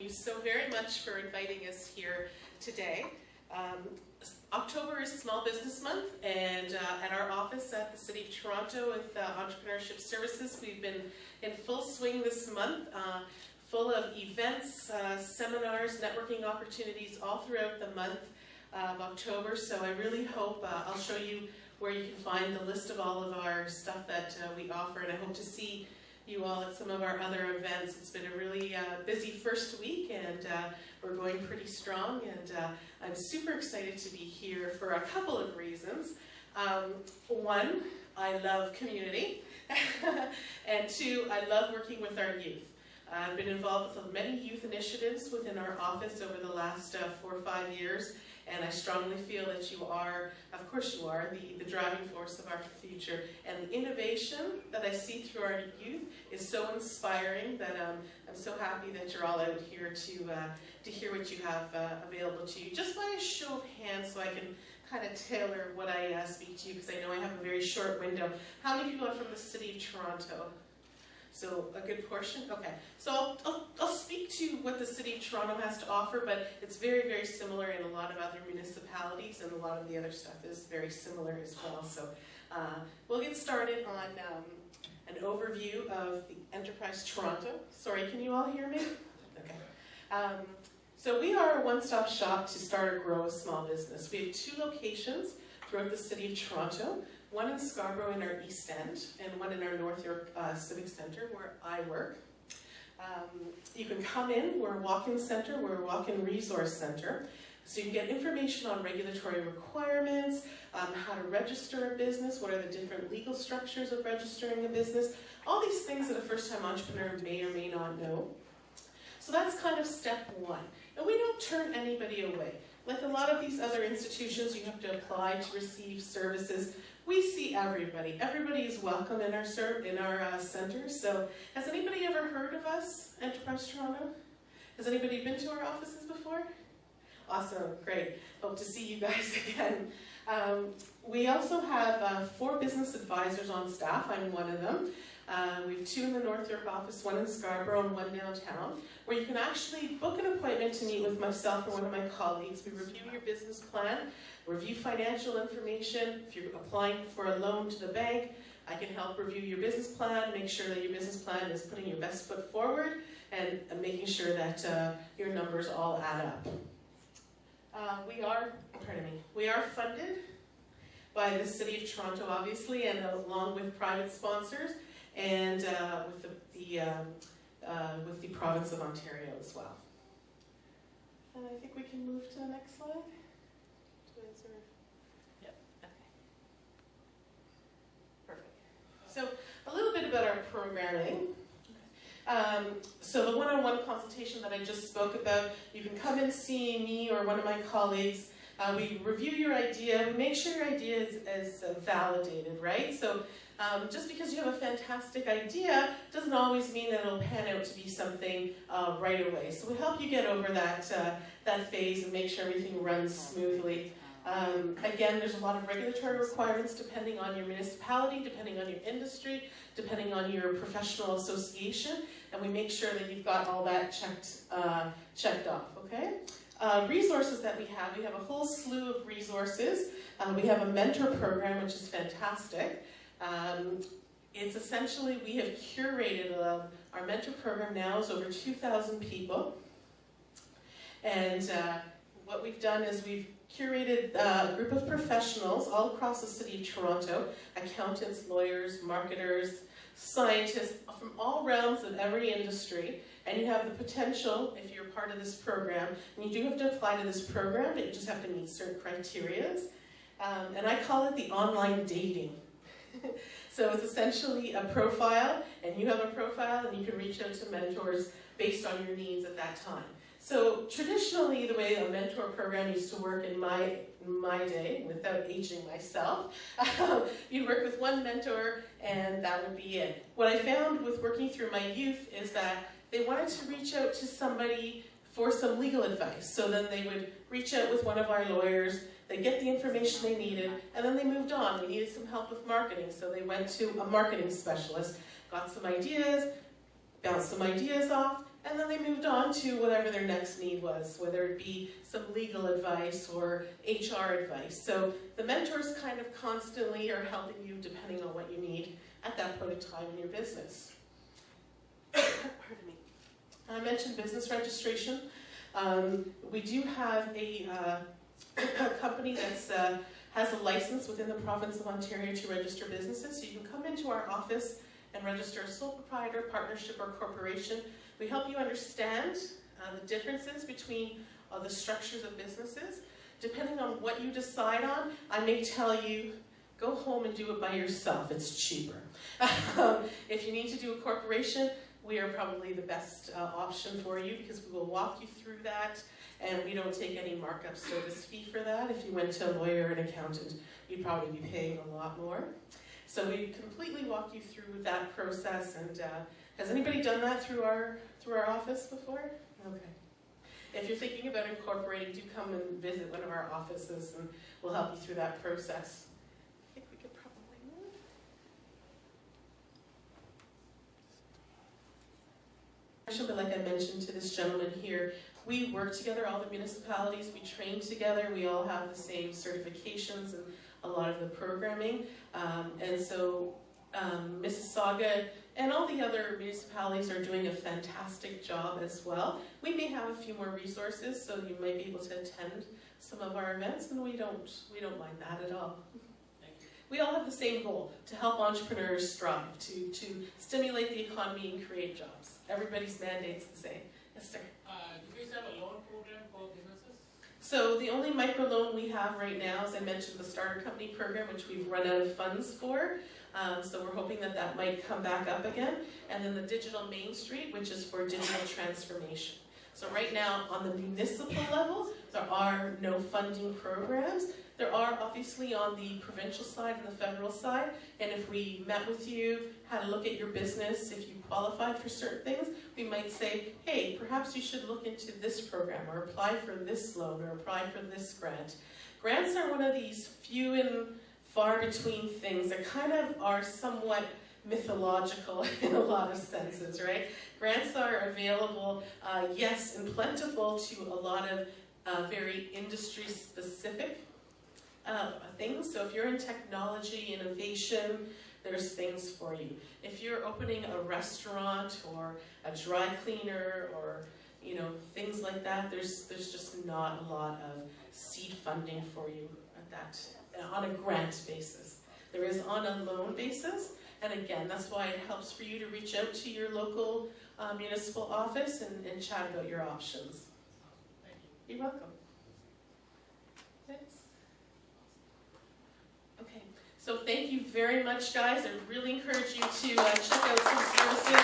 So very much for inviting us here today. October is Small Business Month, and at our office at the City of Toronto with Entrepreneurship Services, we've been in full swing this month, full of events, seminars, networking opportunities all throughout the month of October. So I really hope I'll show you where you can find the list of all of our stuff that we offer, and I hope to see you all at some of our other events. It's been a really busy first week, and we're going pretty strong, and I'm super excited to be here for a couple of reasons. One, I love community, and two, I love working with our youth. I've been involved with many youth initiatives within our office over the last 4 or 5 years, and I strongly feel that you are, of course you are, the driving force of our future. And the innovation that I see through our youth is so inspiring that I'm so happy that you're all out here to hear what you have available to you. Just by a show of hands, so I can kind of tailor what I speak to you, because I know I have a very short window. How many people are from the City of Toronto? So a good portion? Okay. So I'll speak to what the City of Toronto has to offer, but it's very, very similar in a lot of other municipalities, and a lot of the other stuff is very similar as well. So we'll get started on an overview of the Enterprise Toronto. Sorry, can you all hear me? Okay. So we are a one-stop shop to start or grow a small business. We have 2 locations throughout the City of Toronto. One in Scarborough in our East End, and one in our North York Civic Centre where I work. You can come in, we're a walk-in centre, we're a walk-in resource centre. So you can get information on regulatory requirements, how to register a business, what are the different legal structures of registering a business, all these things that a first-time entrepreneur may or may not know. So that's kind of step 1. And we don't turn anybody away. Like a lot of these other institutions, you have to apply to receive services. We see everybody. Everybody is welcome in our center. So has anybody ever heard of us, Enterprise Toronto? Has anybody been to our offices before? Awesome, great. Hope to see you guys again. We also have 4 business advisors on staff. I'm one of them. We have 2 in the North York office, 1 in Scarborough and 1 downtown, where you can actually book an appointment to meet with myself or one of my colleagues. We review your business plan, review financial information. If you're applying for a loan to the bank, I can help review your business plan, make sure that your business plan is putting your best foot forward, and making sure that your numbers all add up. We are funded by the City of Toronto, obviously, and along with private sponsors, and with the province of Ontario as well. And I think we can move to the next slide. Yep. Okay. Perfect. So a little bit about our programming. So the one-on-one consultation that I just spoke about, you can come and see me or one of my colleagues. We review your idea. We make sure your idea is validated, right? So just because you have a fantastic idea doesn't always mean that it'll pan out to be something right away. So we help you get over that phase and make sure everything runs smoothly. Again, there's a lot of regulatory requirements depending on your municipality, depending on your industry, depending on your professional association, and we make sure that you've got all that checked off, okay? Resources that we have a whole slew of resources. We have a mentor program, which is fantastic. It's essentially, we have curated, our mentor program now is over 2,000 people. And what we've done is we've curated a group of professionals all across the City of Toronto, accountants, lawyers, marketers, scientists, from all realms of every industry. And you have the potential, if you're part of this program, and you do have to apply to this program, but you just have to meet certain criteria. And I call it the online dating. So it's essentially a profile, and you have a profile, and you can reach out to mentors based on your needs at that time. So traditionally, the way a mentor program used to work in my day, without aging myself, you'd work with one mentor, and that would be it. What I found with working through my youth is that they wanted to reach out to somebody for some legal advice. So then they would reach out with one of our lawyers, they get the information they needed, and then they moved on. They needed some help with marketing, so they went to a marketing specialist, got some ideas, bounced some ideas off, and then they moved on to whatever their next need was, whether it be some legal advice or HR advice. So the mentors kind of constantly are helping you depending on what you need at that point in time in your business. Pardon me. I mentioned business registration. We do have a company that has a license within the province of Ontario to register businesses. So you can come into our office and register a sole proprietor, partnership, or corporation. We help you understand the differences between the structures of businesses. Depending on what you decide on, I may tell you, go home and do it by yourself. It's cheaper. If you need to do a corporation, we are probably the best option for you because we will walk you through that, and we don't take any markup service fee for that. If you went to a lawyer or an accountant, you'd probably be paying a lot more. So we completely walk you through that process. And has anybody done that through our office before? Okay. If you're thinking about incorporating, do come and visit one of our offices, and we'll help you through that process. I think we could probably move. But like I mentioned to this gentleman here, we work together, all the municipalities, we train together, we all have the same certifications and a lot of the programming. And so Mississauga and all the other municipalities are doing a fantastic job as well. We may have a few more resources, so you might be able to attend some of our events, and we don't mind that at all. We all have the same goal, to help entrepreneurs strive, to stimulate the economy and create jobs. Everybody's mandate's the same. Yes, sir? Do you guys have a loan program for businesses? So the only microloan we have right now, as I mentioned, the Starter Company program, which we've run out of funds for. So we're hoping that that might come back up again. And then the Digital Main Street, which is for digital transformation. So right now, on the municipal level, there are no funding programs. There are obviously on the provincial side and the federal side, and if we met with you, had a look at your business, if you qualified for certain things, we might say, hey, perhaps you should look into this program, or apply for this loan, or apply for this grant. Grants are one of these few and far between things that kind of are somewhat mythological in a lot of senses, right? Grants are available, yes, and plentiful to a lot of very industry-specific things. So if you're in technology, innovation, there's things for you. If you're opening a restaurant or a dry cleaner or things like that, there's just not a lot of seed funding for you at that on a grant basis. There is on a loan basis, and again, that's why it helps for you to reach out to your local municipal office and chat about your options. Thank you. You're welcome. Thanks. Okay, so thank you very much, guys. I really encourage you to check out some services.